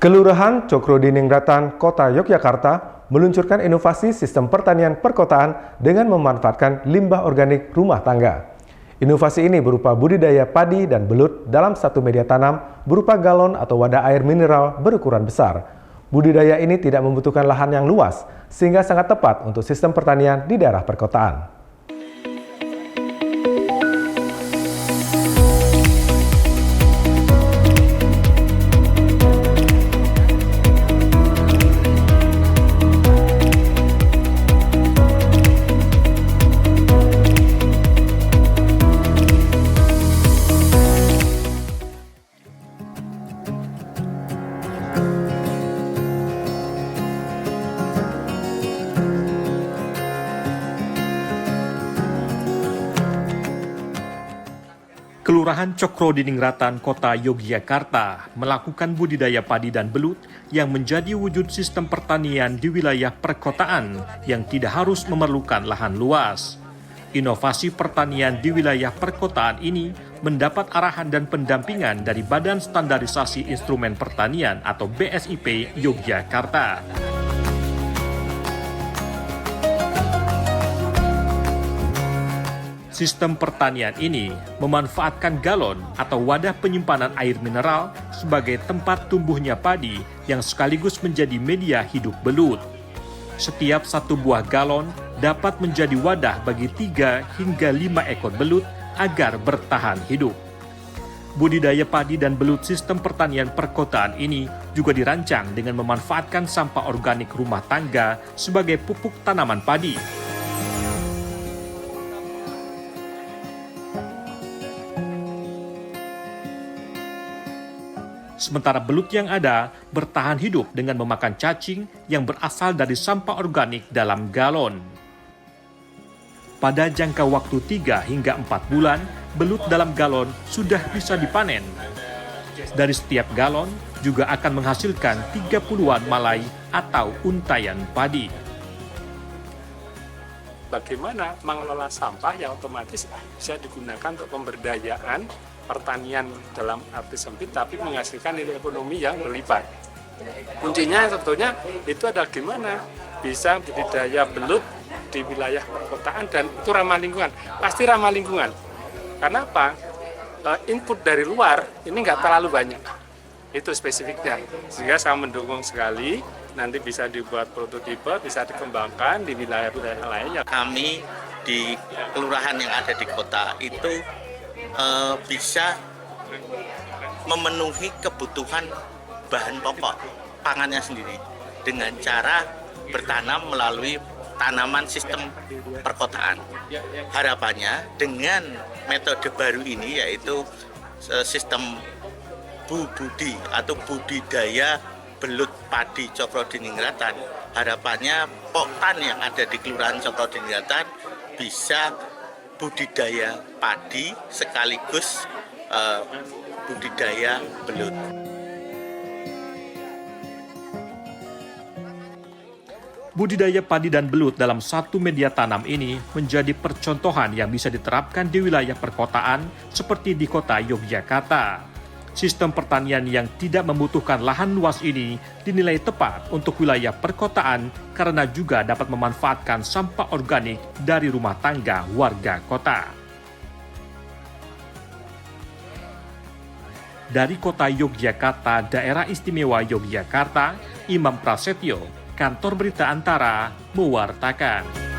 Kelurahan Cokrodiningrat, Kota Yogyakarta meluncurkan inovasi sistem pertanian perkotaan dengan memanfaatkan limbah organik rumah tangga. Inovasi ini berupa budidaya padi dan belut dalam satu media tanam berupa galon atau wadah air mineral berukuran besar. Budidaya ini tidak membutuhkan lahan yang luas, sehingga sangat tepat untuk sistem pertanian di daerah perkotaan. Kelurahan Cokrodiningrat, Kota Yogyakarta melakukan budidaya padi dan belut yang menjadi wujud sistem pertanian di wilayah perkotaan yang tidak harus memerlukan lahan luas. Inovasi pertanian di wilayah perkotaan ini mendapat arahan dan pendampingan dari Badan Standarisasi Instrumen Pertanian atau BSIP Yogyakarta. Sistem pertanian ini memanfaatkan galon atau wadah penyimpanan air mineral sebagai tempat tumbuhnya padi yang sekaligus menjadi media hidup belut. Setiap satu buah galon dapat menjadi wadah bagi 3 hingga 5 ekor belut agar bertahan hidup. Budidaya padi dan belut sistem pertanian perkotaan ini juga dirancang dengan memanfaatkan sampah organik rumah tangga sebagai pupuk tanaman padi. Sementara belut yang ada bertahan hidup dengan memakan cacing yang berasal dari sampah organik dalam galon. Pada jangka waktu 3 hingga 4 bulan, belut dalam galon sudah bisa dipanen. Dari setiap galon juga akan menghasilkan 30-an malai atau untayan padi. Bagaimana mengelola sampah yang otomatis bisa digunakan untuk pemberdayaan pertanian dalam arti sempit tapi menghasilkan nilai ekonomi yang berlipat. Kuncinya sebetulnya itu adalah gimana bisa budidaya belut di wilayah perkotaan dan itu ramah lingkungan. Pasti ramah lingkungan. Karena apa? Input dari luar ini nggak terlalu banyak. Itu spesifiknya. Sehingga saya mendukung sekali nanti bisa dibuat prototipe, bisa dikembangkan di wilayah-wilayah lainnya. Kami di kelurahan yang ada di kota itu bisa memenuhi kebutuhan bahan pokok pangannya sendiri dengan cara bertanam melalui tanaman sistem perkotaan. Harapannya dengan metode baru ini yaitu sistem budi atau budidaya belut padi Cokrodiningrat, harapannya poktan yang ada di Kelurahan Cokrodiningrat bisa budidaya padi sekaligus budidaya belut. Budidaya padi dan belut dalam satu media tanam ini menjadi percontohan yang bisa diterapkan di wilayah perkotaan seperti di Kota Yogyakarta. Sistem pertanian yang tidak membutuhkan lahan luas ini dinilai tepat untuk wilayah perkotaan karena juga dapat memanfaatkan sampah organik dari rumah tangga warga kota. Dari Kota Yogyakarta, Daerah Istimewa Yogyakarta, Imam Prasetyo, Kantor Berita Antara, mewartakan.